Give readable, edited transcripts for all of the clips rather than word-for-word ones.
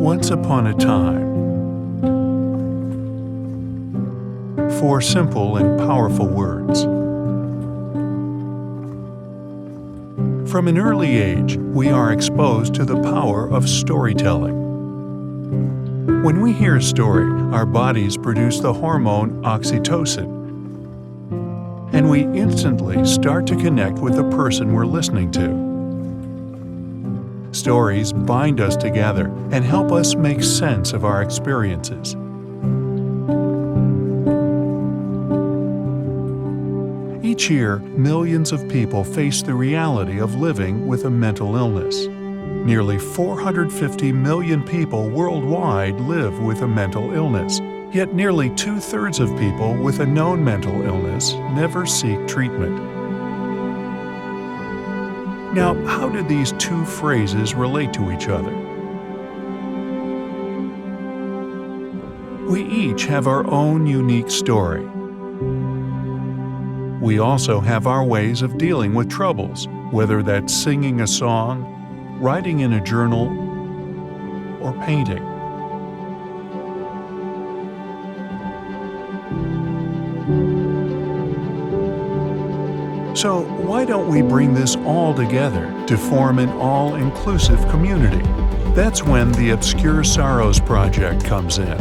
Once upon a time. Four simple and powerful words. From an early age, we are exposed to the power of storytelling. When we hear a story, our bodies produce the hormone oxytocin, and we instantly start to connect with the person we're listening to. Stories bind us together and help us make sense of our experiences. Each year, millions of people face the reality of living with a mental illness. Nearly 450 million people worldwide live with a mental illness, yet nearly 2/3 of people with a known mental illness never seek treatment. Now, how do these two phrases relate to each other? We each have our own unique story. We also have our ways of dealing with troubles, whether that's singing a song, writing in a journal, or painting. So why don't we bring this all together to form an all-inclusive community? That's when the Obscure Sorrows Project comes in.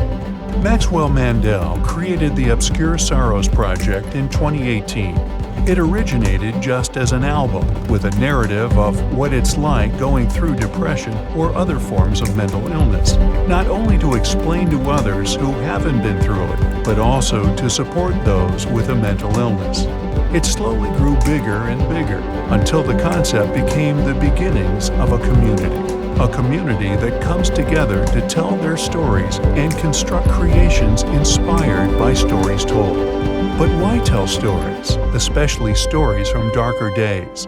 Maxwell Mandel created the Obscure Sorrows Project in 2018. It originated just as an album with a narrative of what it's like going through depression or other forms of mental illness, not only to explain to others who haven't been through it, but also to support those with a mental illness. It slowly grew bigger and bigger until the concept became the beginnings of a community that comes together to tell their stories and construct creations inspired by stories told. But why tell stories, especially stories from darker days?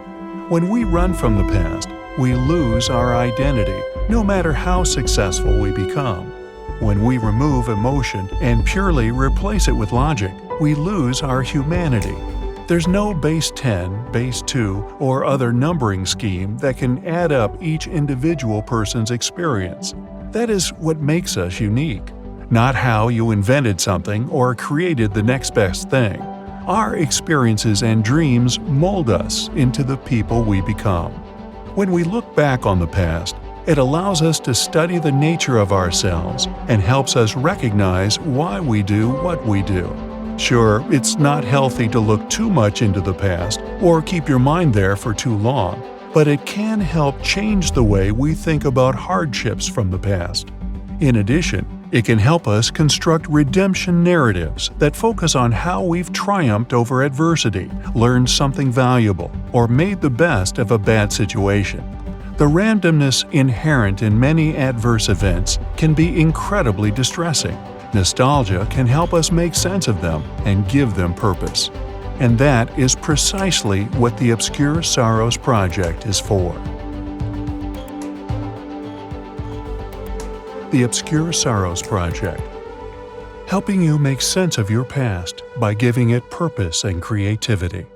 When we run from the past, we lose our identity, no matter how successful we become. When we remove emotion and purely replace it with logic, we lose our humanity. There's no base 10, base 2, or other numbering scheme that can add up each individual person's experience. That is what makes us unique. Not how you invented something or created the next best thing. Our experiences and dreams mold us into the people we become. When we look back on the past, it allows us to study the nature of ourselves and helps us recognize why we do what we do. Sure, it's not healthy to look too much into the past or keep your mind there for too long, but it can help change the way we think about hardships from the past. In addition, it can help us construct redemption narratives that focus on how we've triumphed over adversity, learned something valuable, or made the best of a bad situation. The randomness inherent in many adverse events can be incredibly distressing. Nostalgia can help us make sense of them and give them purpose. And that is precisely what the Obscure Sorrows Project is for. The Obscure Sorrows Project, helping you make sense of your past by giving it purpose and creativity.